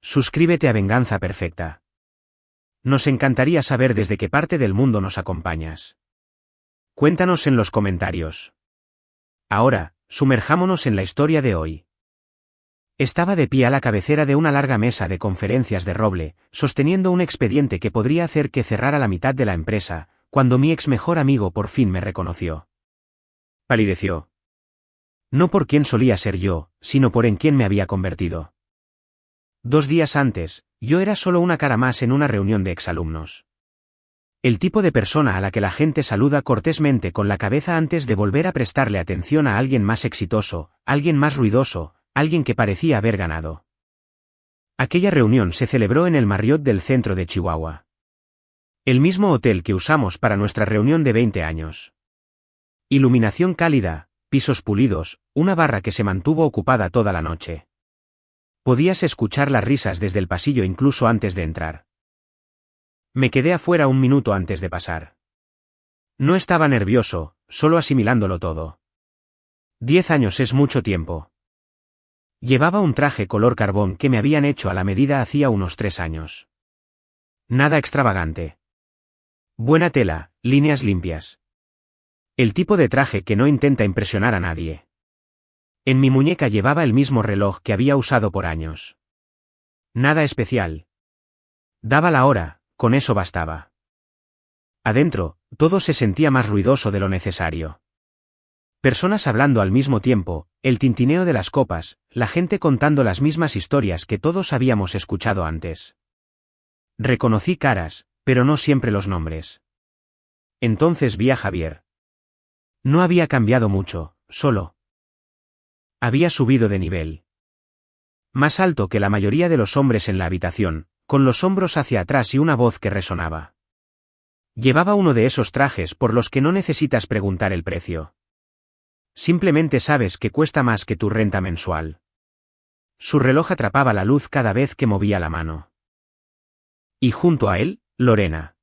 Suscríbete a Venganza Perfecta. Nos encantaría saber desde qué parte del mundo nos acompañas. Cuéntanos en los comentarios. Ahora, sumerjámonos en la historia de hoy. Estaba de pie a la cabecera de una larga mesa de conferencias de roble, sosteniendo un expediente que podría hacer que cerrara la mitad de la empresa, cuando mi ex mejor amigo por fin me reconoció. Palideció. No por quién solía ser yo, sino por en quién me había convertido. 2 días antes, yo era solo una cara más en una reunión de exalumnos. El tipo de persona a la que la gente saluda cortésmente con la cabeza antes de volver a prestarle atención a alguien más exitoso, alguien más ruidoso, alguien que parecía haber ganado. Aquella reunión se celebró en el Marriott del centro de Chihuahua. El mismo hotel que usamos para nuestra reunión de 20 años. Iluminación cálida, pisos pulidos, una barra que se mantuvo ocupada toda la noche. Podías escuchar las risas desde el pasillo incluso antes de entrar. Me quedé afuera un minuto antes de pasar. No estaba nervioso, solo asimilándolo todo. 10 años es mucho tiempo. Llevaba un traje color carbón que me habían hecho a la medida hacía unos 3 años. Nada extravagante. Buena tela, líneas limpias. El tipo de traje que no intenta impresionar a nadie. En mi muñeca llevaba el mismo reloj que había usado por años. Nada especial. Daba la hora, con eso bastaba. Adentro, todo se sentía más ruidoso de lo necesario. Personas hablando al mismo tiempo, el tintineo de las copas, la gente contando las mismas historias que todos habíamos escuchado antes. Reconocí caras, pero no siempre los nombres. Entonces vi a Javier. No había cambiado mucho, solo había subido de nivel. Más alto que la mayoría de los hombres en la habitación, con los hombros hacia atrás y una voz que resonaba. Llevaba uno de esos trajes por los que no necesitas preguntar el precio. Simplemente sabes que cuesta más que tu renta mensual. Su reloj atrapaba la luz cada vez que movía la mano. Y junto a él, Lorena.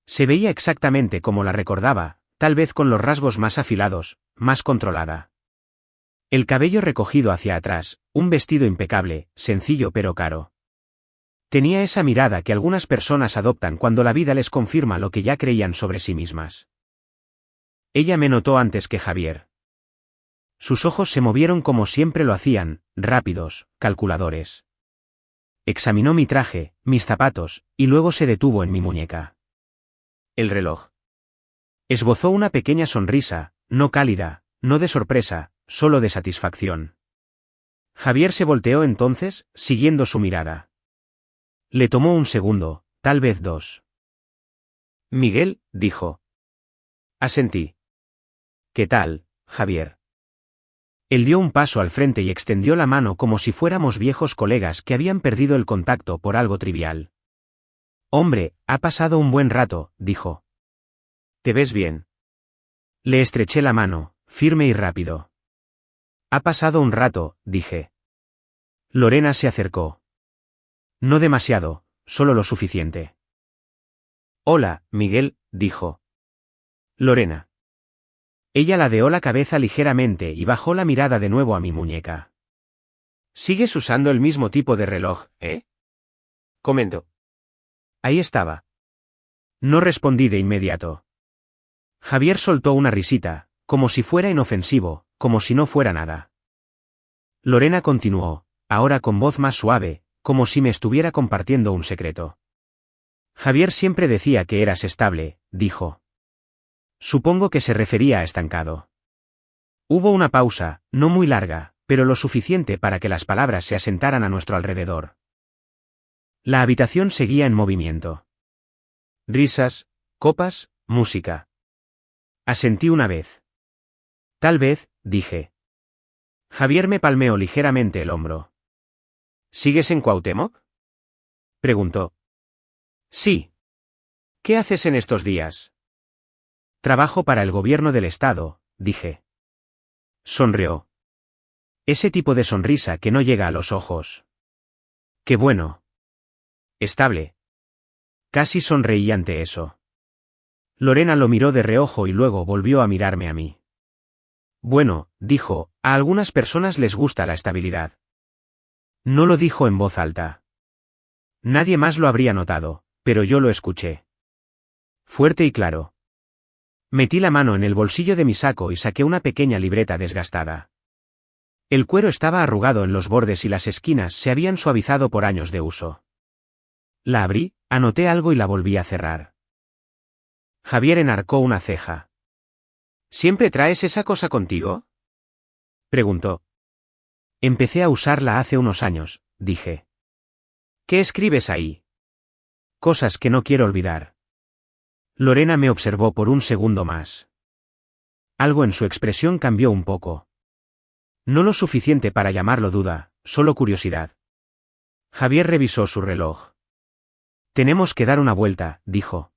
Se veía exactamente como la recordaba, tal vez con los rasgos más afilados, más controlada. El cabello recogido hacia atrás, un vestido impecable, sencillo pero caro. Tenía esa mirada que algunas personas adoptan cuando la vida les confirma lo que ya creían sobre sí mismas. Ella me notó antes que Javier. Sus ojos se movieron como siempre lo hacían, rápidos, calculadores. Examinó mi traje, mis zapatos, y luego se detuvo en mi muñeca. El reloj. Esbozó una pequeña sonrisa, no cálida, no de sorpresa, solo de satisfacción. Javier se volteó entonces, siguiendo su mirada. Le tomó un segundo, tal vez 2. Miguel, dijo. Asentí. ¿Qué tal, Javier? Él dio un paso al frente y extendió la mano como si fuéramos viejos colegas que habían perdido el contacto por algo trivial. Hombre, ha pasado un buen rato, dijo. ¿Te ves bien? Le estreché la mano, firme y rápido. Ha pasado un rato, dije. Lorena se acercó. No demasiado, solo lo suficiente. Hola, Miguel, dijo. Lorena. Ella ladeó la cabeza ligeramente y bajó la mirada de nuevo a mi muñeca. ¿Sigues usando el mismo tipo de reloj, comentó. Ahí estaba. No respondí de inmediato. Javier soltó una risita, como si fuera inofensivo, como si no fuera nada. Lorena continuó, ahora con voz más suave, como si me estuviera compartiendo un secreto. Javier siempre decía que eras estable, dijo. Supongo que se refería a estancado. Hubo una pausa, no muy larga, pero lo suficiente para que las palabras se asentaran a nuestro alrededor. La habitación seguía en movimiento. Risas, copas, música. Asentí una vez. Tal vez, dije. Javier me palmeó ligeramente el hombro. ¿Sigues en Cuauhtémoc? Preguntó. Sí. ¿Qué haces en estos días? Trabajo para el gobierno del estado, dije. Sonrió. Ese tipo de sonrisa que no llega a los ojos. Qué bueno. Estable. Casi sonreí ante eso. Lorena lo miró de reojo y luego volvió a mirarme a mí. Bueno, dijo, a algunas personas les gusta la estabilidad. No lo dijo en voz alta. Nadie más lo habría notado, pero yo lo escuché. Fuerte y claro. Metí la mano en el bolsillo de mi saco y saqué una pequeña libreta desgastada. El cuero estaba arrugado en los bordes y las esquinas se habían suavizado por años de uso. La abrí, anoté algo y la volví a cerrar. Javier enarcó una ceja. ¿Siempre traes esa cosa contigo?, preguntó. Empecé a usarla hace unos años, dije. ¿Qué escribes ahí? Cosas que no quiero olvidar. Lorena me observó por un segundo más. Algo en su expresión cambió un poco. No lo suficiente para llamarlo duda, solo curiosidad. Javier revisó su reloj. Tenemos que dar una vuelta, dijo.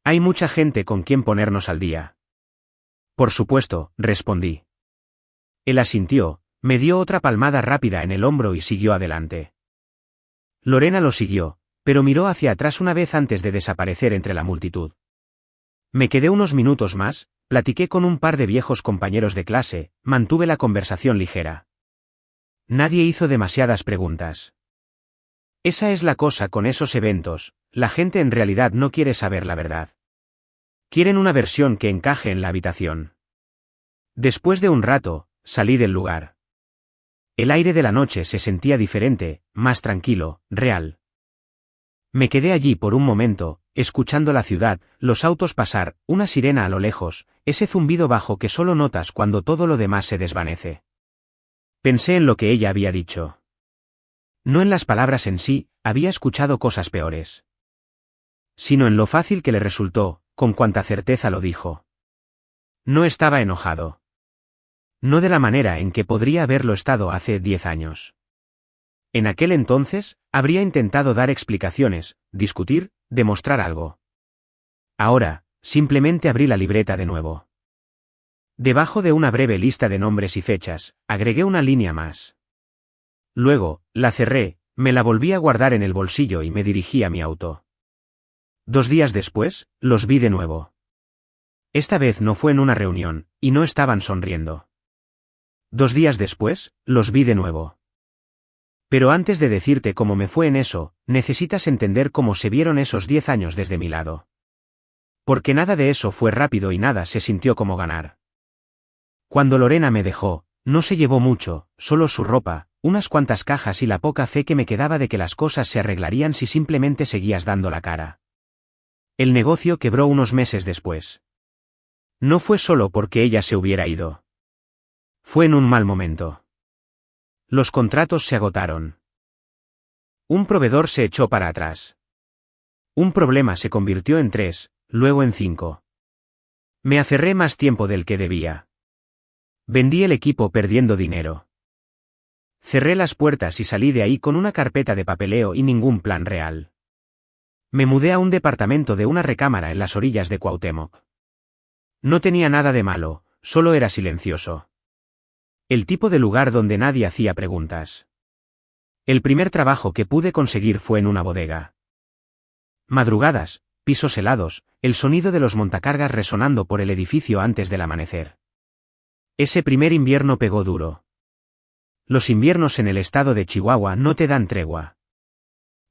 Hay mucha gente con quien ponernos al día. Por supuesto, respondí. Él asintió, me dio otra palmada rápida en el hombro y siguió adelante. Lorena lo siguió, pero miró hacia atrás una vez antes de desaparecer entre la multitud. Me quedé unos minutos más, platiqué con un par de viejos compañeros de clase, mantuve la conversación ligera. Nadie hizo demasiadas preguntas. Esa es la cosa con esos eventos, la gente en realidad no quiere saber la verdad. Quieren una versión que encaje en la habitación. Después de un rato, salí del lugar. El aire de la noche se sentía diferente, más tranquilo, real. Me quedé allí por un momento, escuchando la ciudad, los autos pasar, una sirena a lo lejos, ese zumbido bajo que solo notas cuando todo lo demás se desvanece. Pensé en lo que ella había dicho. No en las palabras en sí, había escuchado cosas peores. Sino en lo fácil que le resultó, con cuánta certeza lo dijo. No estaba enojado. No de la manera en que podría haberlo estado hace 10 años. En aquel entonces, habría intentado dar explicaciones, discutir, demostrar algo. Ahora, simplemente abrí la libreta de nuevo. Debajo de una breve lista de nombres y fechas, agregué una línea más. Luego, la cerré, me la volví a guardar en el bolsillo y me dirigí a mi auto. 2 días después, los vi de nuevo. Esta vez no fue en una reunión, y no estaban sonriendo. 2 días después, los vi de nuevo. Pero antes de decirte cómo me fue en eso, necesitas entender cómo se vieron esos 10 años desde mi lado. Porque nada de eso fue rápido y nada se sintió como ganar. Cuando Lorena me dejó, no se llevó mucho, solo su ropa, unas cuantas cajas y la poca fe que me quedaba de que las cosas se arreglarían si simplemente seguías dando la cara. El negocio quebró unos meses después. No fue solo porque ella se hubiera ido. Fue en un mal momento. Los contratos se agotaron. Un proveedor se echó para atrás. Un problema se convirtió en 3, luego en 5. Me aferré más tiempo del que debía. Vendí el equipo perdiendo dinero. Cerré las puertas y salí de ahí con una carpeta de papeleo y ningún plan real. Me mudé a un departamento de una recámara en las orillas de Cuauhtémoc. No tenía nada de malo, solo era silencioso. El tipo de lugar donde nadie hacía preguntas. El primer trabajo que pude conseguir fue en una bodega. Madrugadas, pisos helados, el sonido de los montacargas resonando por el edificio antes del amanecer. Ese primer invierno pegó duro. Los inviernos en el estado de Chihuahua no te dan tregua.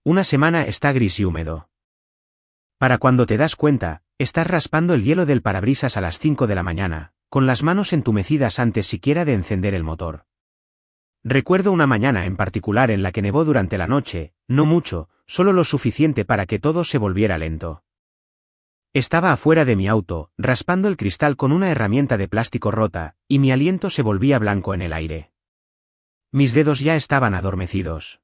Una semana está gris y húmedo. Para cuando te das cuenta, estás raspando el hielo del parabrisas a las 5 de la mañana, con las manos entumecidas antes siquiera de encender el motor. Recuerdo una mañana en particular en la que nevó durante la noche, no mucho, solo lo suficiente para que todo se volviera lento. Estaba afuera de mi auto, raspando el cristal con una herramienta de plástico rota, y mi aliento se volvía blanco en el aire. Mis dedos ya estaban adormecidos.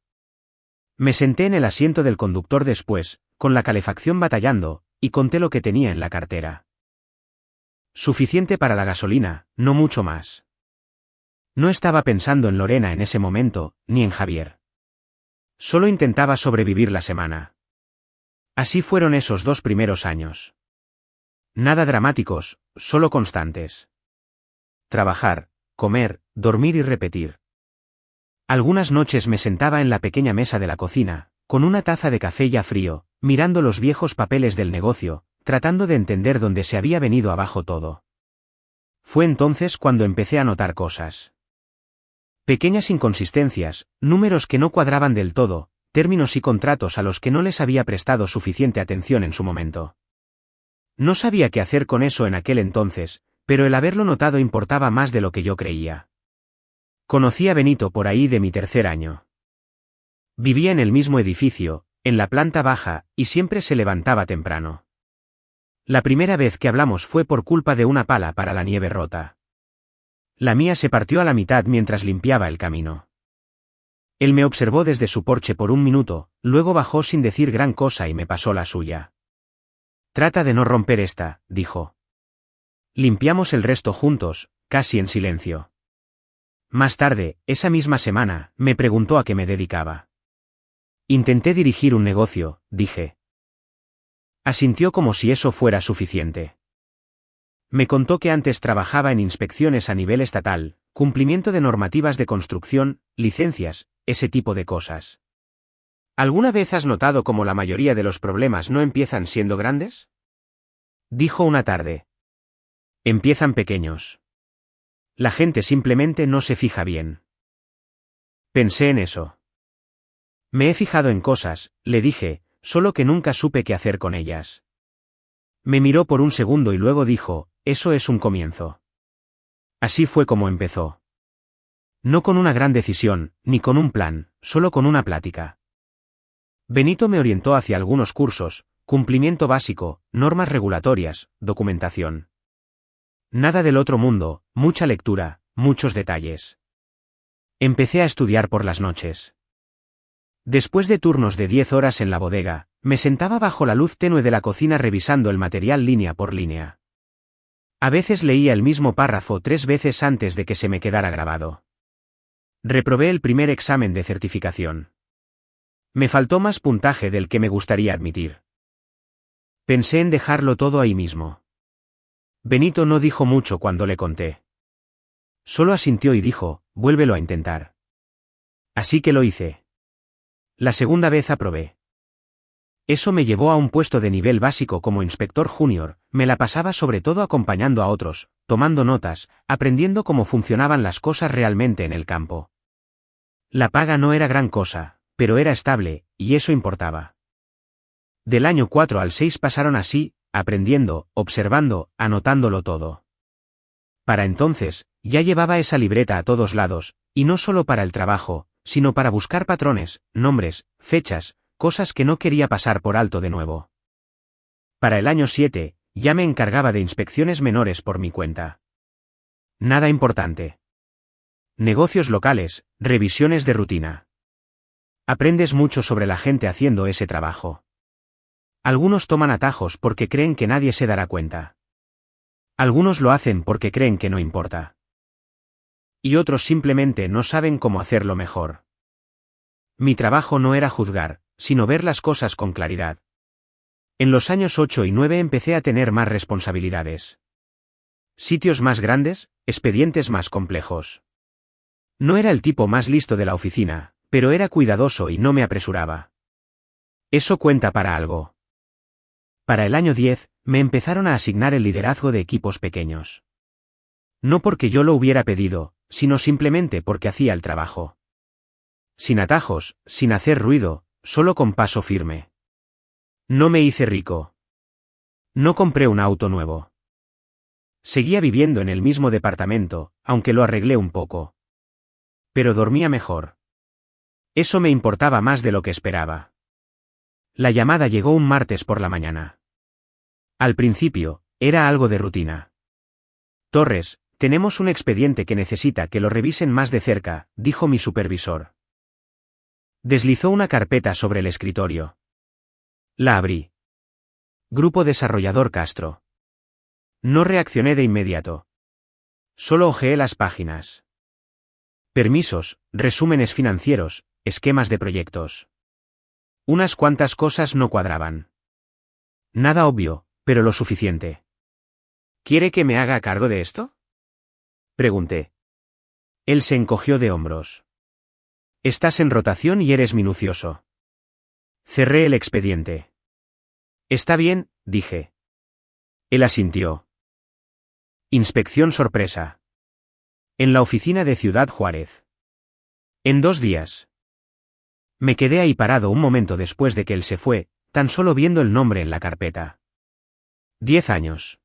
Me senté en el asiento del conductor después, con la calefacción batallando, y conté lo que tenía en la cartera. Suficiente para la gasolina, no mucho más. No estaba pensando en Lorena en ese momento, ni en Javier. Solo intentaba sobrevivir la semana. Así fueron esos 2 primeros años. Nada dramáticos, solo constantes. Trabajar, comer, dormir y repetir. Algunas noches me sentaba en la pequeña mesa de la cocina, con una taza de café ya frío, mirando los viejos papeles del negocio, tratando de entender dónde se había venido abajo todo. Fue entonces cuando empecé a notar cosas. Pequeñas inconsistencias, números que no cuadraban del todo, términos y contratos a los que no les había prestado suficiente atención en su momento. No sabía qué hacer con eso en aquel entonces, pero el haberlo notado importaba más de lo que yo creía. Conocí a Benito por ahí de mi tercer año. Vivía en el mismo edificio, en la planta baja, y siempre se levantaba temprano. La primera vez que hablamos fue por culpa de una pala para la nieve rota. La mía se partió a la mitad mientras limpiaba el camino. Él me observó desde su porche por un minuto, luego bajó sin decir gran cosa y me pasó la suya. Trata de no romper esta, dijo. Limpiamos el resto juntos, casi en silencio. Más tarde, esa misma semana, me preguntó a qué me dedicaba. Intenté dirigir un negocio, dije. Asintió como si eso fuera suficiente. Me contó que antes trabajaba en inspecciones a nivel estatal, cumplimiento de normativas de construcción, licencias, ese tipo de cosas. ¿Alguna vez has notado cómo la mayoría de los problemas no empiezan siendo grandes? Dijo una tarde. Empiezan pequeños. La gente simplemente no se fija bien. Pensé en eso. Me he fijado en cosas, le dije, solo que nunca supe qué hacer con ellas. Me miró por un segundo y luego dijo, eso es un comienzo. Así fue como empezó. No con una gran decisión, ni con un plan, solo con una plática. Benito me orientó hacia algunos cursos, cumplimiento básico, normas regulatorias, documentación. Nada del otro mundo, mucha lectura, muchos detalles. Empecé a estudiar por las noches. Después de turnos de 10 horas en la bodega, me sentaba bajo la luz tenue de la cocina revisando el material línea por línea. A veces leía el mismo párrafo 3 veces antes de que se me quedara grabado. Reprobé el primer examen de certificación. Me faltó más puntaje del que me gustaría admitir. Pensé en dejarlo todo ahí mismo. Benito no dijo mucho cuando le conté. Solo asintió y dijo, vuélvelo a intentar. Así que lo hice. La segunda vez aprobé. Eso me llevó a un puesto de nivel básico como inspector junior, me la pasaba sobre todo acompañando a otros, tomando notas, aprendiendo cómo funcionaban las cosas realmente en el campo. La paga no era gran cosa, pero era estable, y eso importaba. Del año 4 al 6 pasaron así, aprendiendo, observando, anotándolo todo. Para entonces, ya llevaba esa libreta a todos lados, y no solo para el trabajo, sino para buscar patrones, nombres, fechas, cosas que no quería pasar por alto de nuevo. Para el año 7, ya me encargaba de inspecciones menores por mi cuenta. Nada importante. Negocios locales, revisiones de rutina. Aprendes mucho sobre la gente haciendo ese trabajo. Algunos toman atajos porque creen que nadie se dará cuenta. Algunos lo hacen porque creen que no importa. Y otros simplemente no saben cómo hacerlo mejor. Mi trabajo no era juzgar, sino ver las cosas con claridad. En los años 8 y 9 empecé a tener más responsabilidades. Sitios más grandes, expedientes más complejos. No era el tipo más listo de la oficina, pero era cuidadoso y no me apresuraba. Eso cuenta para algo. Para el año 10, me empezaron a asignar el liderazgo de equipos pequeños. No porque yo lo hubiera pedido, sino simplemente porque hacía el trabajo. Sin atajos, sin hacer ruido, solo con paso firme. No me hice rico. No compré un auto nuevo. Seguía viviendo en el mismo departamento, aunque lo arreglé un poco. Pero dormía mejor. Eso me importaba más de lo que esperaba. La llamada llegó un martes por la mañana. Al principio, era algo de rutina. Torres, tenemos un expediente que necesita que lo revisen más de cerca, dijo mi supervisor. Deslizó una carpeta sobre el escritorio. La abrí. Grupo Desarrollador Castro. No reaccioné de inmediato. Solo hojeé las páginas. Permisos, resúmenes financieros, esquemas de proyectos. Unas cuantas cosas no cuadraban. Nada obvio, pero lo suficiente. ¿Quiere que me haga cargo de esto?, pregunté. Él se encogió de hombros. Estás en rotación y eres minucioso. Cerré el expediente. Está bien, dije. Él asintió. Inspección sorpresa. En la oficina de Ciudad Juárez. En 2 días. Me quedé ahí parado un momento después de que él se fue, tan solo viendo el nombre en la carpeta. 10 años.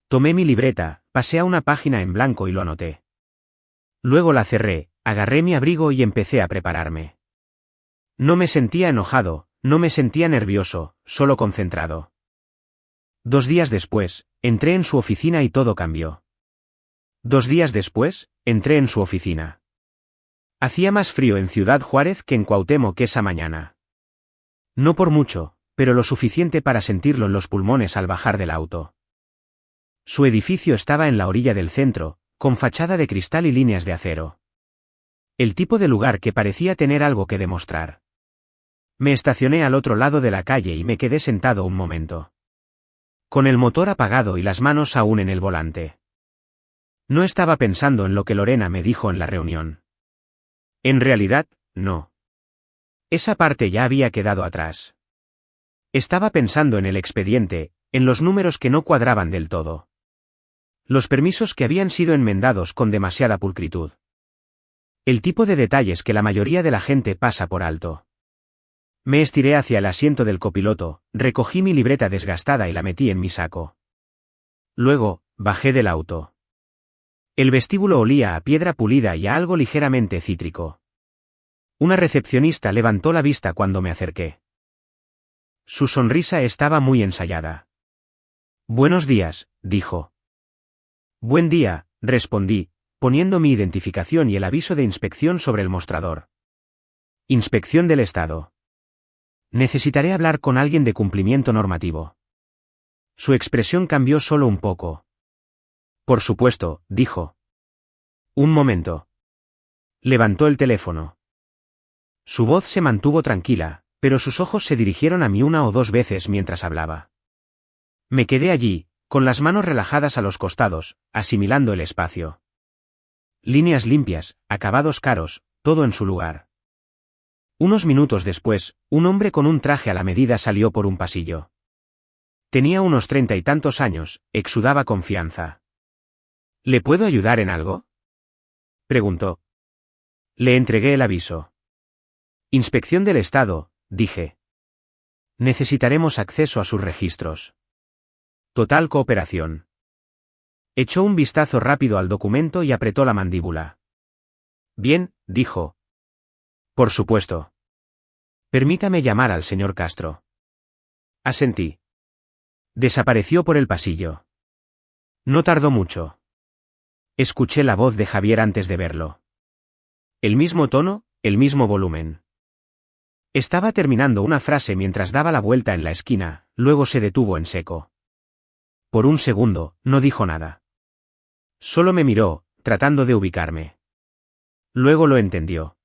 Tomé mi libreta, pasé a una página en blanco y lo anoté. Luego la cerré, agarré mi abrigo y empecé a prepararme. No me sentía enojado, no me sentía nervioso, solo concentrado. 2 días después, entré en su oficina y todo cambió. 2 días después, entré en su oficina. Hacía más frío en Ciudad Juárez que en Cuauhtémoc esa mañana. No por mucho, pero lo suficiente para sentirlo en los pulmones al bajar del auto. Su edificio estaba en la orilla del centro, con fachada de cristal y líneas de acero. El tipo de lugar que parecía tener algo que demostrar. Me estacioné al otro lado de la calle y me quedé sentado un momento. Con el motor apagado y las manos aún en el volante. No estaba pensando en lo que Lorena me dijo en la reunión. En realidad, no. Esa parte ya había quedado atrás. Estaba pensando en el expediente, en los números que no cuadraban del todo. Los permisos que habían sido enmendados con demasiada pulcritud. El tipo de detalles que la mayoría de la gente pasa por alto. Me estiré hacia el asiento del copiloto, recogí mi libreta desgastada y la metí en mi saco. Luego, bajé del auto. El vestíbulo olía a piedra pulida y a algo ligeramente cítrico. Una recepcionista levantó la vista cuando me acerqué. Su sonrisa estaba muy ensayada. Buenos días, dijo. Buen día, respondí, poniendo mi identificación y el aviso de inspección sobre el mostrador. Inspección del Estado. Necesitaré hablar con alguien de cumplimiento normativo. Su expresión cambió solo un poco. Por supuesto, dijo. Un momento. Levantó el teléfono. Su voz se mantuvo tranquila, pero sus ojos se dirigieron a mí 1 o 2 veces mientras hablaba. Me quedé allí, con las manos relajadas a los costados, asimilando el espacio. Líneas limpias, acabados caros, todo en su lugar. Unos minutos después, un hombre con un traje a la medida salió por un pasillo. Tenía unos 30 y tantos años, exudaba confianza. ¿Le puedo ayudar en algo?, preguntó. Le entregué el aviso. Inspección del Estado, dije. Necesitaremos acceso a sus registros. Total cooperación. Echó un vistazo rápido al documento y apretó la mandíbula. Bien, dijo. Por supuesto. Permítame llamar al señor Castro. Asentí. Desapareció por el pasillo. No tardó mucho. Escuché la voz de Javier antes de verlo. El mismo tono, el mismo volumen. Estaba terminando una frase mientras daba la vuelta en la esquina, luego se detuvo en seco. Por un segundo, no dijo nada. Solo me miró, tratando de ubicarme. Luego lo entendió.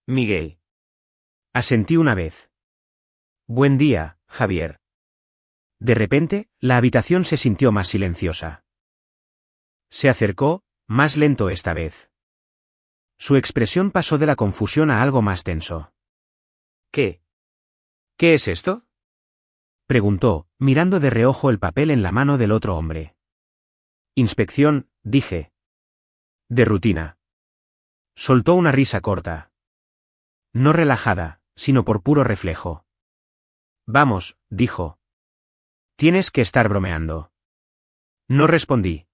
Miguel. Asentí una vez. Buen día, Javier. De repente, la habitación se sintió más silenciosa. Se acercó, más lento esta vez. Su expresión pasó de la confusión a algo más tenso. ¿Qué? ¿Qué es esto?, preguntó, mirando de reojo el papel en la mano del otro hombre. Inspección, dije. De rutina. Soltó una risa corta. No relajada, sino por puro reflejo. Vamos, dijo. Tienes que estar bromeando. No respondí.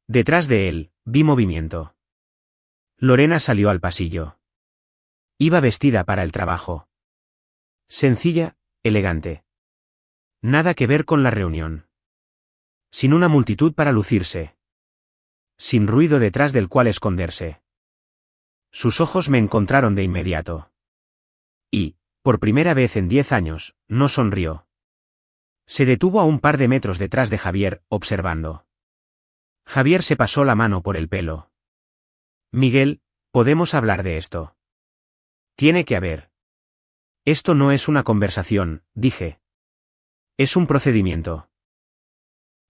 Detrás de él, vi movimiento. Lorena salió al pasillo. Iba vestida para el trabajo. Sencilla, elegante. Nada que ver con la reunión. Sin una multitud para lucirse. Sin ruido detrás del cual esconderse. Sus ojos me encontraron de inmediato. Y, por primera vez en 10 años, no sonrió. Se detuvo a un par de metros detrás de Javier, observando. Javier se pasó la mano por el pelo. Miguel, podemos hablar de esto. Tiene que haber. Esto no es una conversación, dije. Es un procedimiento.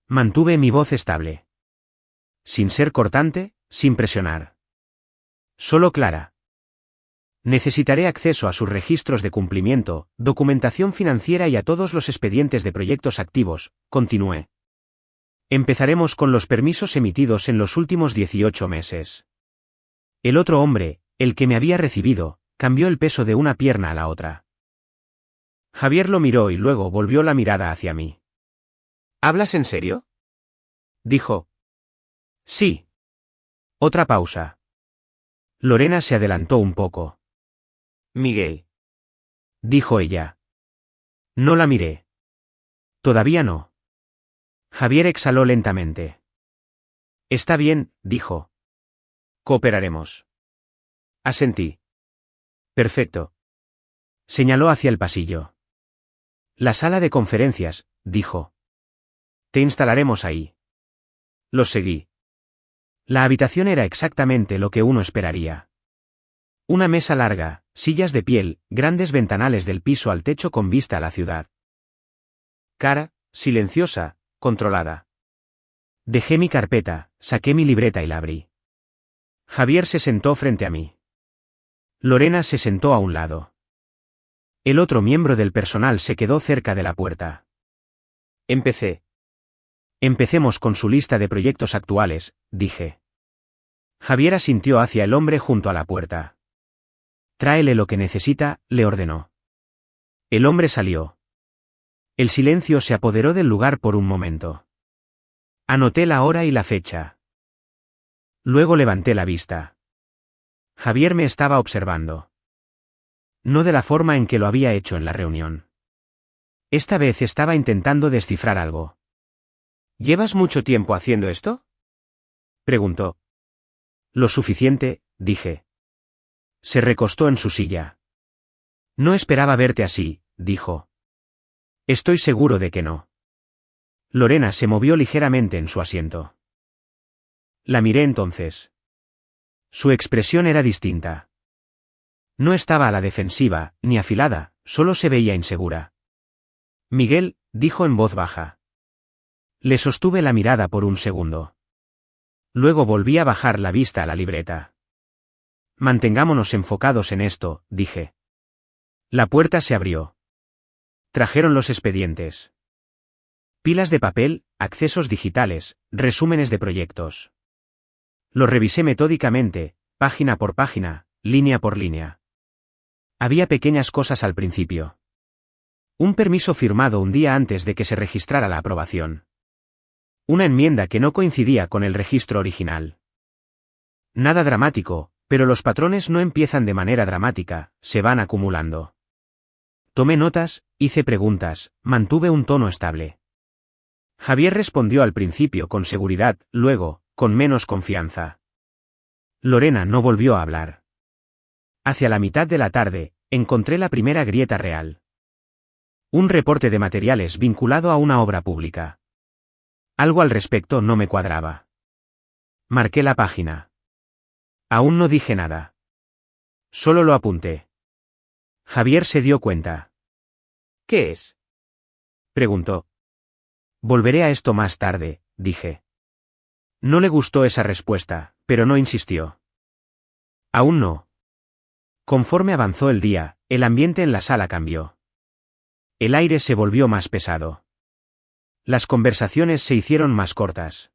Mantuve mi voz estable. Sin ser cortante, sin presionar. Solo clara. Necesitaré acceso a sus registros de cumplimiento, documentación financiera y a todos los expedientes de proyectos activos, continué. Empezaremos con los permisos emitidos en los últimos 18 meses. El otro hombre, El que me había recibido, cambió el peso de una pierna a la otra. Javier lo miró y luego volvió la mirada hacia mí. ¿Hablas en serio? Dijo. Sí. Otra pausa. Lorena se adelantó un poco. Miguel. Dijo ella. No la miré. Todavía no. Javier exhaló lentamente. Está bien, dijo. Cooperaremos. Asentí. Perfecto. Señaló hacia el pasillo. La sala de conferencias, dijo. Te instalaremos ahí. Los seguí. La habitación era exactamente lo que uno esperaría. Una mesa larga, sillas de piel, grandes ventanales del piso al techo con vista a la ciudad. Cara, silenciosa, controlada. Dejé mi carpeta, saqué mi libreta y la abrí. Javier se sentó frente a mí. Lorena se sentó a un lado. El otro miembro del personal se quedó cerca de la puerta. Empecé. Empecemos con su lista de proyectos actuales, dije. Javier asintió hacia el hombre junto a la puerta. Tráele lo que necesita, le ordenó. El hombre salió. El silencio se apoderó del lugar por un momento. Anoté la hora y la fecha. Luego levanté la vista. Javier me estaba observando. No de la forma en que lo había hecho en la reunión. Esta vez estaba intentando descifrar algo. ¿Llevas mucho tiempo haciendo esto? Preguntó. Lo suficiente, dije. Se recostó en su silla. No esperaba verte así, dijo. Estoy seguro de que no. Lorena se movió ligeramente en su asiento. La miré entonces. Su expresión era distinta. No estaba a la defensiva, ni afilada, solo se veía insegura. Miguel, dijo en voz baja. Le sostuve la mirada por un segundo. Luego volví a bajar la vista a la libreta. Mantengámonos enfocados en esto, dije. La puerta se abrió. Trajeron los expedientes. Pilas de papel, accesos digitales, resúmenes de proyectos. Los revisé metódicamente, página por página, línea por línea. Había pequeñas cosas al principio. Un permiso firmado un día antes de que se registrara la aprobación. Una enmienda que no coincidía con el registro original. Nada dramático, pero los patrones no empiezan de manera dramática, se van acumulando. Tomé notas, hice preguntas, mantuve un tono estable. Javier respondió al principio con seguridad, luego, con menos confianza. Lorena no volvió a hablar. Hacia la mitad de la tarde, encontré la primera grieta real. Un reporte de materiales vinculado a una obra pública. Algo al respecto no me cuadraba. Marqué la página. Aún no dije nada. Solo lo apunté. Javier se dio cuenta. ¿Qué es? Preguntó. Volveré a esto más tarde, dije. No le gustó esa respuesta, pero no insistió. Aún no. Conforme avanzó el día, el ambiente en la sala cambió. El aire se volvió más pesado. Las conversaciones se hicieron más cortas.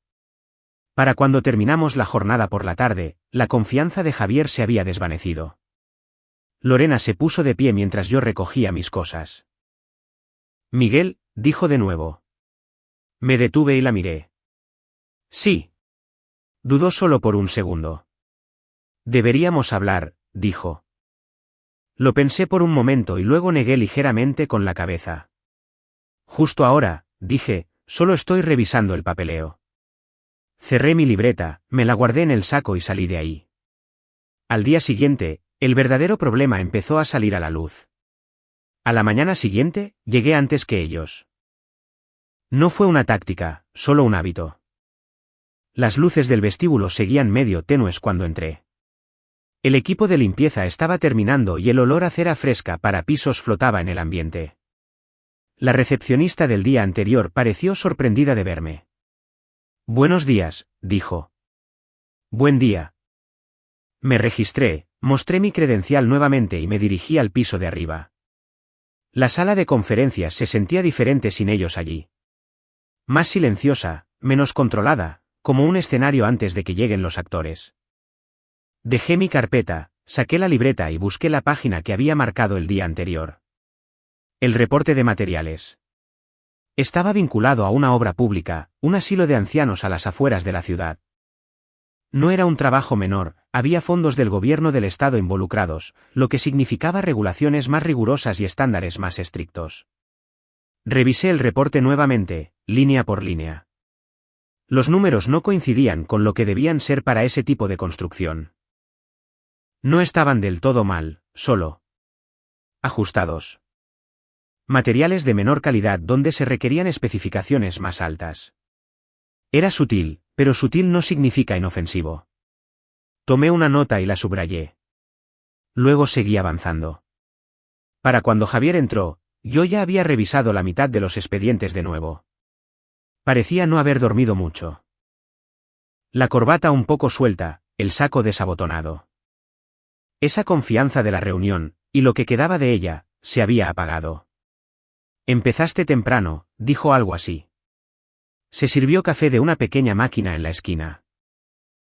Para cuando terminamos la jornada por la tarde, la confianza de Javier se había desvanecido. Lorena se puso de pie mientras yo recogía mis cosas. Miguel, dijo de nuevo. Me detuve y la miré. Sí. Dudó solo por un segundo. Deberíamos hablar, dijo. Lo pensé por un momento y luego negué ligeramente con la cabeza. Justo ahora, dije, solo estoy revisando el papeleo. Cerré mi libreta, me la guardé en el saco y salí de ahí. Al día siguiente, el verdadero problema empezó a salir a la luz. A la mañana siguiente, llegué antes que ellos. No fue una táctica, solo un hábito. Las luces del vestíbulo seguían medio tenues cuando entré. El equipo de limpieza estaba terminando y el olor a cera fresca para pisos flotaba en el ambiente. La recepcionista del día anterior pareció sorprendida de verme. Buenos días, dijo. Buen día. Me registré, mostré mi credencial nuevamente y me dirigí al piso de arriba. La sala de conferencias se sentía diferente sin ellos allí. Más silenciosa, menos controlada, como un escenario antes de que lleguen los actores. Dejé mi carpeta, Saqué la libreta y busqué la página que había marcado el día anterior. El reporte de materiales. Estaba vinculado a una obra pública, un asilo de ancianos a las afueras de la ciudad. No era un trabajo menor, había fondos del gobierno del estado involucrados, lo que significaba regulaciones más rigurosas y estándares más estrictos. Revisé el reporte nuevamente, línea por línea. Los números no coincidían con lo que debían ser para ese tipo de construcción. No estaban del todo mal, solo ajustados. Materiales de menor calidad donde se requerían especificaciones más altas. Era sutil, pero sutil no significa inofensivo. Tomé una nota y la subrayé. Luego seguí avanzando. Para cuando Javier entró, yo ya había revisado la mitad de los expedientes de nuevo. Parecía no haber dormido mucho. La corbata un poco suelta, el saco desabotonado. Esa confianza de la reunión, y lo que quedaba de ella, se había apagado. Empezaste temprano, dijo algo así. Se sirvió café de una pequeña máquina en la esquina.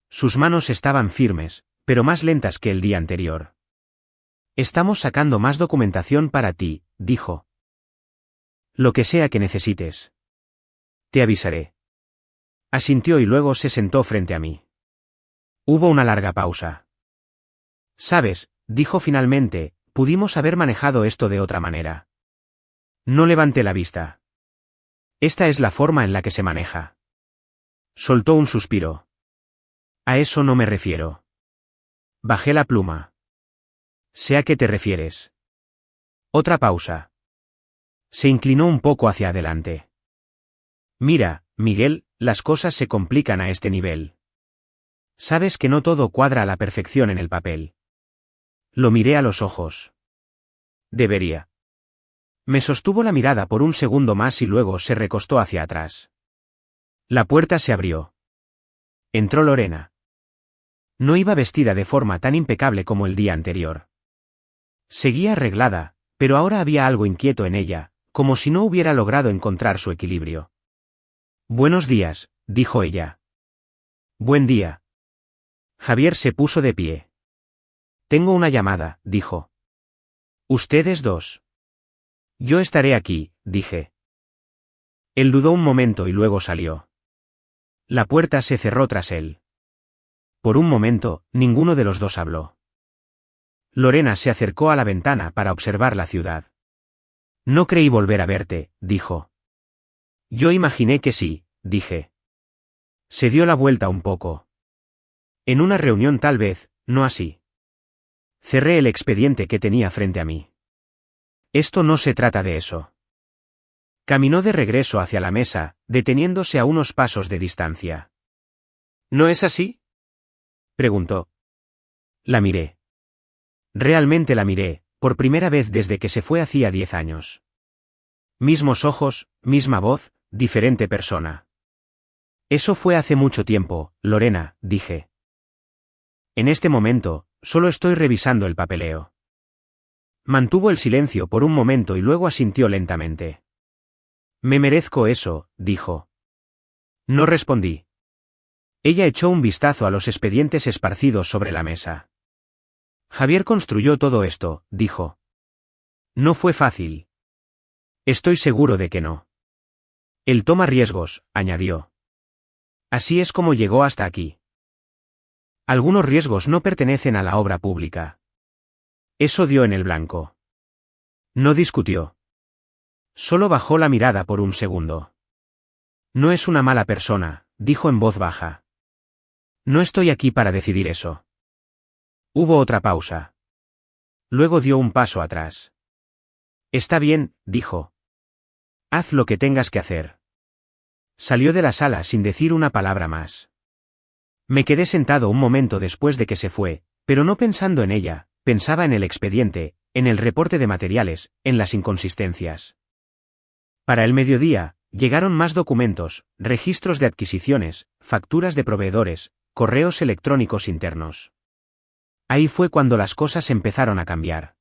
Sus manos estaban firmes, pero más lentas que el día anterior. Estamos sacando más documentación para ti, dijo. Lo que sea que necesites. Te avisaré. Asintió y luego se sentó frente a mí. Hubo una larga pausa. Sabes, dijo finalmente, pudimos haber manejado esto de otra manera. No levanté la vista. Esta es la forma en la que se maneja. Soltó un suspiro. A eso no me refiero. Bajé la pluma. Sé a qué te refieres. Otra pausa. Se inclinó un poco hacia adelante. Mira, Miguel, las cosas se complican a este nivel. Sabes que no todo cuadra a la perfección en el papel. Lo miré a los ojos. Debería. Me sostuvo la mirada por un segundo más y luego se recostó hacia atrás. La puerta se abrió. Entró Lorena. No iba vestida de forma tan impecable como el día anterior. Seguía arreglada, pero ahora había algo inquieto en ella, como si no hubiera logrado encontrar su equilibrio. Buenos días, dijo ella. Buen día. Javier se puso de pie. Tengo una llamada, dijo. Ustedes dos. Yo estaré aquí, dije. Él dudó un momento y luego salió. La puerta se cerró tras él. Por un momento, ninguno de los dos habló. Lorena se acercó a la ventana para observar la ciudad. No creí volver a verte, dijo. Yo imaginé que sí, dije. Se dio la vuelta un poco. En una reunión tal vez, no así. Cerré el expediente que tenía frente a mí. Esto no se trata de eso. Caminó de regreso hacia la mesa, deteniéndose a unos pasos de distancia. ¿No es así?, preguntó. La miré. Realmente la miré, por primera vez desde que se fue hacía 10 años. Mismos ojos, misma voz, diferente persona. Eso fue hace mucho tiempo, Lorena, dije. En este momento, solo estoy revisando el papeleo. Mantuvo el silencio por un momento y luego asintió lentamente. Me merezco eso, dijo. No respondí. Ella echó un vistazo a los expedientes esparcidos sobre la mesa. Javier construyó todo esto, dijo. No fue fácil. Estoy seguro de que no. Él toma riesgos, añadió. Así es como llegó hasta aquí. Algunos riesgos no pertenecen a la obra pública. Eso dio en el blanco. No discutió. Solo bajó la mirada por un segundo. No es una mala persona, dijo en voz baja. No estoy aquí para decidir eso. Hubo otra pausa. Luego dio un paso atrás. Está bien, dijo. Haz lo que tengas que hacer. Salió de la sala sin decir una palabra más. Me quedé sentado un momento después de que se fue, pero no pensando en ella, pensaba en el expediente, en el reporte de materiales, en las inconsistencias. Para el mediodía, llegaron más documentos, registros de adquisiciones, facturas de proveedores, correos electrónicos internos. Ahí fue cuando las cosas empezaron a cambiar.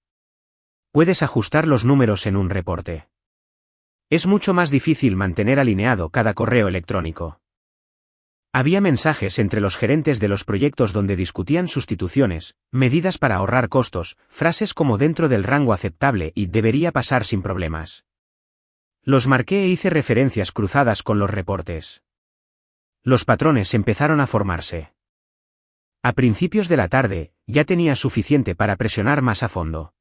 Puedes ajustar los números en un reporte. Es mucho más difícil mantener alineado cada correo electrónico. Había mensajes entre los gerentes de los proyectos donde discutían sustituciones, medidas para ahorrar costos, frases como dentro del rango aceptable y debería pasar sin problemas. Los marqué e hice referencias cruzadas con los reportes. Los patrones empezaron a formarse. A principios de la tarde, ya tenía suficiente para presionar más a fondo.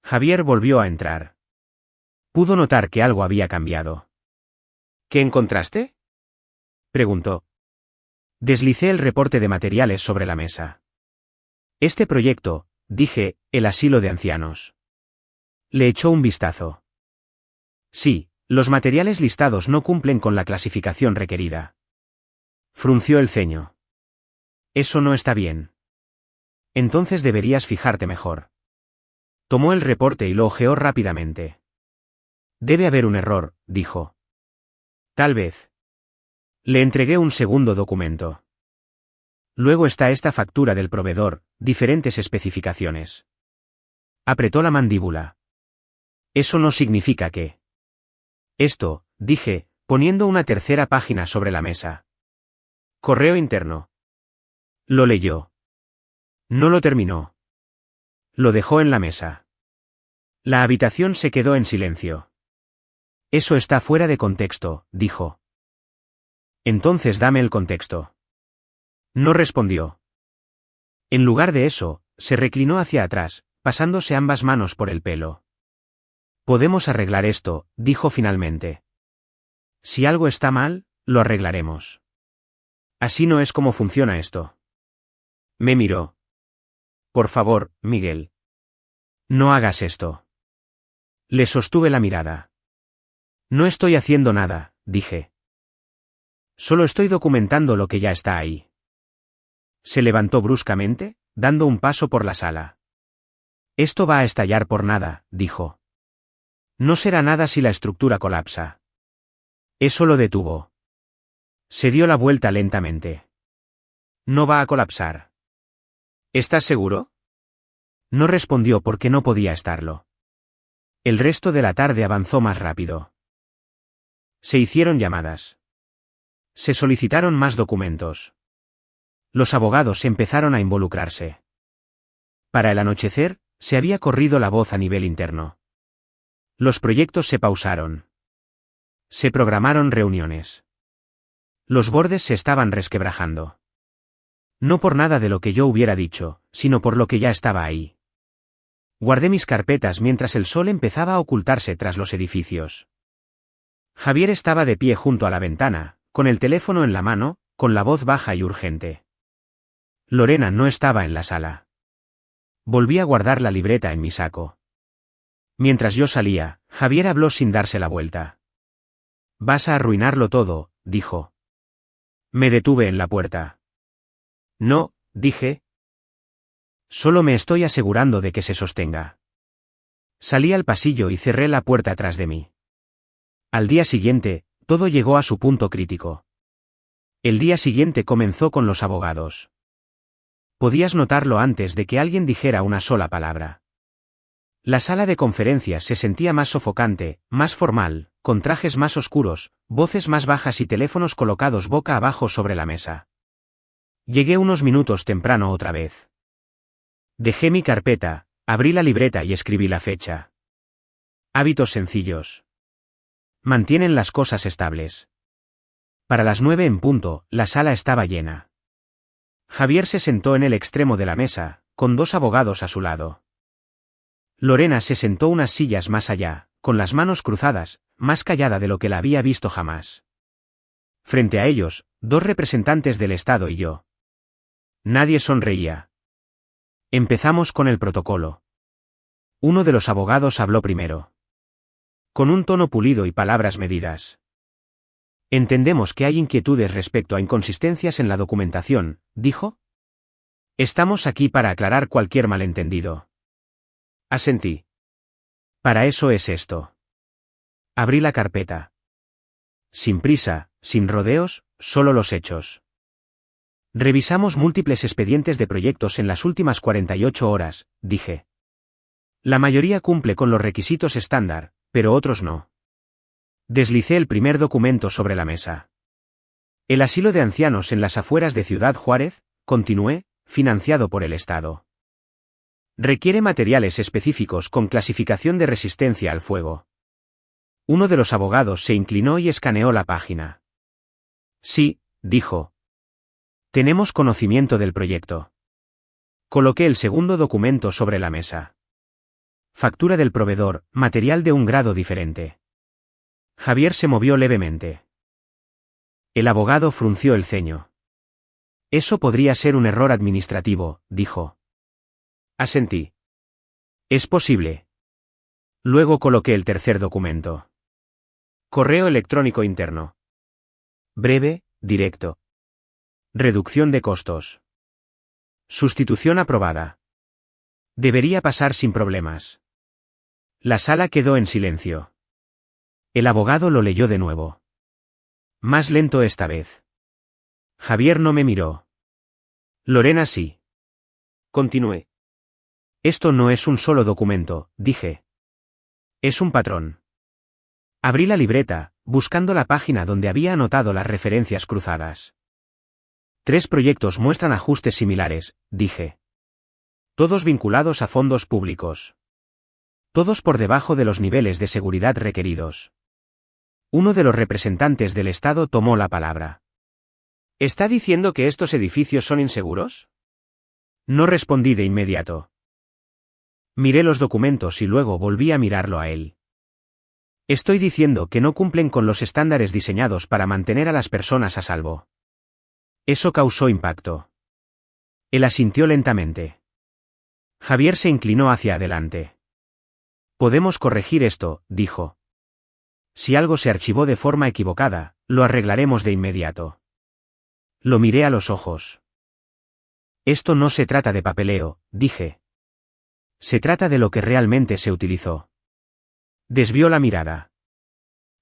Javier volvió a entrar. Pudo notar que algo había cambiado. ¿Qué encontraste?, preguntó. Deslicé el reporte de materiales sobre la mesa. Este proyecto, dije, el asilo de ancianos. Le echó un vistazo. Sí, los materiales listados no cumplen con la clasificación requerida. Frunció el ceño. Eso no está bien. Entonces deberías fijarte mejor. Tomó el reporte y lo hojeó rápidamente. Debe haber un error, dijo. Tal vez. Le entregué un segundo documento. Luego está esta factura del proveedor, diferentes especificaciones. Apretó la mandíbula. Eso no significa que. Esto, dije, poniendo una tercera página sobre la mesa. Correo interno. Lo leyó. No lo terminó. Lo dejó en la mesa. La habitación se quedó en silencio. Eso está fuera de contexto, dijo. Entonces dame el contexto. No respondió. En lugar de eso, se reclinó hacia atrás, pasándose ambas manos por el pelo. Podemos arreglar esto, dijo finalmente. Si algo está mal, lo arreglaremos. Así no es como funciona esto. Me miró. Por favor, Miguel. No hagas esto. Le sostuve la mirada. No estoy haciendo nada, dije. Solo estoy documentando lo que ya está ahí. Se levantó bruscamente, dando un paso por la sala. Esto va a estallar por nada, dijo. No será nada si la estructura colapsa. Eso lo detuvo. Se dio la vuelta lentamente. No va a colapsar. ¿Estás seguro? No respondió porque no podía estarlo. El resto de la tarde avanzó más rápido. Se hicieron llamadas. Se solicitaron más documentos. Los abogados empezaron a involucrarse. Para el anochecer, se había corrido la voz a nivel interno. Los proyectos se pausaron. Se programaron reuniones. Los bordes se estaban resquebrajando. No por nada de lo que yo hubiera dicho, sino por lo que ya estaba ahí. Guardé mis carpetas mientras el sol empezaba a ocultarse tras los edificios. Javier estaba de pie junto a la ventana, con el teléfono en la mano, con la voz baja y urgente. Lorena no estaba en la sala. Volví a guardar la libreta en mi saco. Mientras yo salía, Javier habló sin darse la vuelta. Vas a arruinarlo todo, dijo. Me detuve en la puerta. No, dije. Solo me estoy asegurando de que se sostenga. Salí al pasillo y cerré la puerta tras de mí. Al día siguiente, todo llegó a su punto crítico. El día siguiente comenzó con los abogados. Podías notarlo antes de que alguien dijera una sola palabra. La sala de conferencias se sentía más sofocante, más formal, con trajes más oscuros, voces más bajas y teléfonos colocados boca abajo sobre la mesa. Llegué unos minutos temprano otra vez. Dejé mi carpeta, abrí la libreta y escribí la fecha. Hábitos sencillos. Mantienen las cosas estables. Para las 9 en punto, la sala estaba llena. Javier se sentó en el extremo de la mesa, con dos abogados a su lado. Lorena se sentó unas sillas más allá, con las manos cruzadas, más callada de lo que la había visto jamás. Frente a ellos, dos representantes del Estado y yo. Nadie sonreía. Empezamos con el protocolo. Uno de los abogados habló primero. Con un tono pulido y palabras medidas. Entendemos que hay inquietudes respecto a inconsistencias en la documentación, dijo. Estamos aquí para aclarar cualquier malentendido. Asentí. Para eso es esto. Abrí la carpeta. Sin prisa, sin rodeos, solo los hechos. Revisamos múltiples expedientes de proyectos en las últimas 48 horas, dije. La mayoría cumple con los requisitos estándar, pero otros no. Deslicé el primer documento sobre la mesa. El asilo de ancianos en las afueras de Ciudad Juárez, continué, financiado por el Estado. Requiere materiales específicos con clasificación de resistencia al fuego. Uno de los abogados se inclinó y escaneó la página. Sí, dijo. Tenemos conocimiento del proyecto. Coloqué el segundo documento sobre la mesa. Factura del proveedor, material de un grado diferente. Javier se movió levemente. El abogado frunció el ceño. Eso podría ser un error administrativo, dijo. Asentí. Es posible. Luego coloqué el tercer documento. Correo electrónico interno. Breve, directo. Reducción de costos. Sustitución aprobada. Debería pasar sin problemas. La sala quedó en silencio. El abogado lo leyó de nuevo. Más lento esta vez. Javier no me miró. Lorena sí. Continué. Esto no es un solo documento, dije. Es un patrón. Abrí la libreta, buscando la página donde había anotado las referencias cruzadas. 3 proyectos muestran ajustes similares, dije. Todos vinculados a fondos públicos. Todos por debajo de los niveles de seguridad requeridos. Uno de los representantes del Estado tomó la palabra. ¿Está diciendo que estos edificios son inseguros? No respondí de inmediato. Miré los documentos y luego volví a mirarlo a él. Estoy diciendo que no cumplen con los estándares diseñados para mantener a las personas a salvo. Eso causó impacto. Él asintió lentamente. Javier se inclinó hacia adelante. Podemos corregir esto, dijo. Si algo se archivó de forma equivocada, lo arreglaremos de inmediato. Lo miré a los ojos. Esto no se trata de papeleo, dije. Se trata de lo que realmente se utilizó. Desvió la mirada.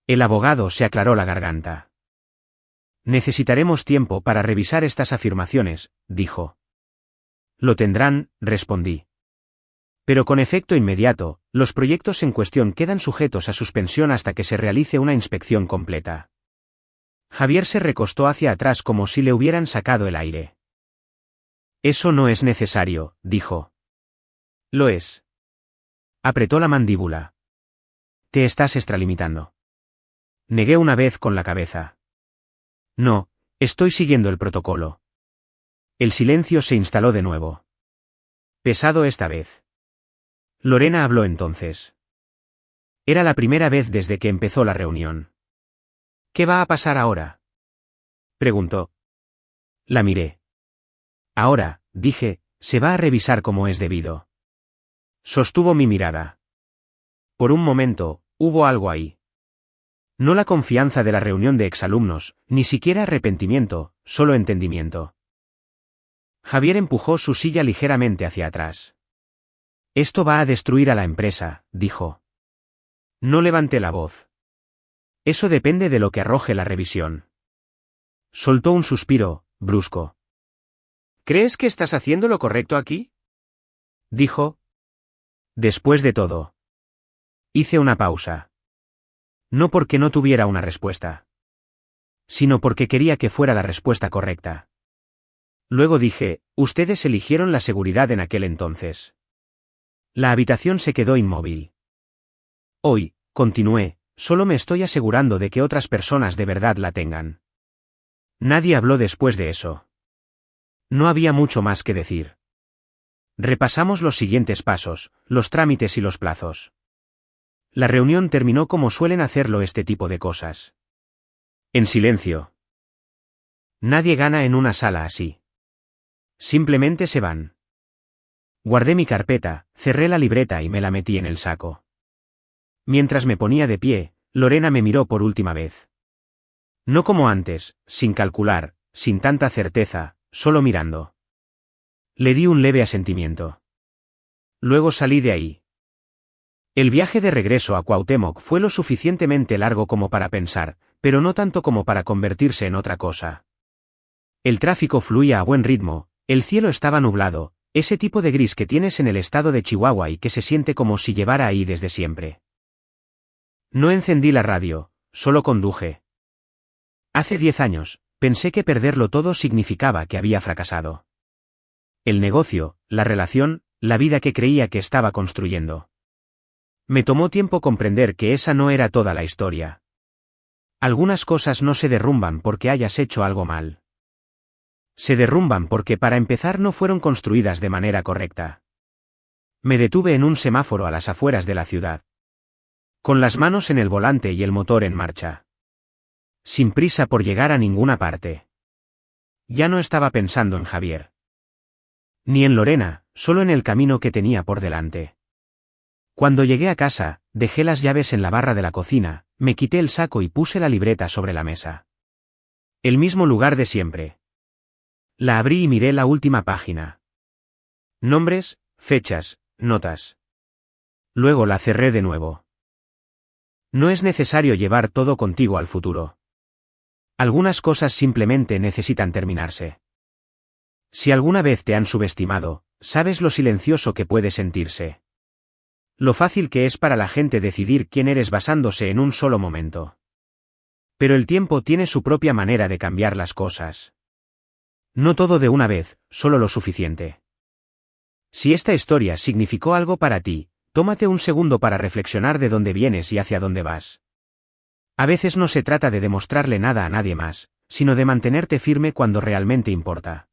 El abogado se aclaró la garganta. Necesitaremos tiempo para revisar estas afirmaciones, dijo. Lo tendrán, respondí. Pero con efecto inmediato, los proyectos en cuestión quedan sujetos a suspensión hasta que se realice una inspección completa. Javier se recostó hacia atrás como si le hubieran sacado el aire. Eso no es necesario, dijo. Lo es. Apretó la mandíbula. Te estás extralimitando. Negué una vez con la cabeza. No, estoy siguiendo el protocolo. El silencio se instaló de nuevo. Pesado esta vez. Lorena habló entonces. Era la primera vez desde que empezó la reunión. ¿Qué va a pasar ahora? Preguntó. La miré. Ahora, dije, se va a revisar como es debido. Sostuvo mi mirada. Por un momento, hubo algo ahí. No la confianza de la reunión de exalumnos, ni siquiera arrepentimiento, solo entendimiento. Javier empujó su silla ligeramente hacia atrás. Esto va a destruir a la empresa, dijo. No levanté la voz. Eso depende de lo que arroje la revisión. Soltó un suspiro, brusco. ¿Crees que estás haciendo lo correcto aquí? Dijo. Después de todo. Hice una pausa. No porque no tuviera una respuesta. Sino porque quería que fuera la respuesta correcta. Luego dije, ustedes eligieron la seguridad en aquel entonces. La habitación se quedó inmóvil. Hoy, continué, solo me estoy asegurando de que otras personas de verdad la tengan. Nadie habló después de eso. No había mucho más que decir. Repasamos los siguientes pasos, los trámites y los plazos. La reunión terminó como suelen hacerlo este tipo de cosas. En silencio. Nadie gana en una sala así. Simplemente se van. Guardé mi carpeta, cerré la libreta y me la metí en el saco. Mientras me ponía de pie, Lorena me miró por última vez. No como antes, sin calcular, sin tanta certeza, solo mirando. Le di un leve asentimiento. Luego salí de ahí. El viaje de regreso a Cuauhtémoc fue lo suficientemente largo como para pensar, pero no tanto como para convertirse en otra cosa. El tráfico fluía a buen ritmo, el cielo estaba nublado, ese tipo de gris que tienes en el estado de Chihuahua y que se siente como si llevara ahí desde siempre. No encendí la radio, solo conduje. Hace 10 años, Pensé que perderlo todo significaba que había fracasado. El negocio, la relación, la vida que creía que estaba construyendo. Me tomó tiempo comprender que esa no era toda la historia. Algunas cosas no se derrumban porque hayas hecho algo mal. Se derrumban porque para empezar no fueron construidas de manera correcta. Me detuve en un semáforo a las afueras de la ciudad. Con las manos en el volante y el motor en marcha. Sin prisa por llegar a ninguna parte. Ya no estaba pensando en Javier. Ni en Lorena, solo en el camino que tenía por delante. Cuando llegué a casa, dejé las llaves en la barra de la cocina, me quité el saco y puse la libreta sobre la mesa. El mismo lugar de siempre. La abrí y miré la última página. Nombres, fechas, notas. Luego la cerré de nuevo. No es necesario llevar todo contigo al futuro. Algunas cosas simplemente necesitan terminarse. Si alguna vez te han subestimado, sabes lo silencioso que puede sentirse. Lo fácil que es para la gente decidir quién eres basándose en un solo momento. Pero el tiempo tiene su propia manera de cambiar las cosas. No todo de una vez, solo lo suficiente. Si esta historia significó algo para ti, tómate un segundo para reflexionar de dónde vienes y hacia dónde vas. A veces no se trata de demostrarle nada a nadie más, sino de mantenerte firme cuando realmente importa.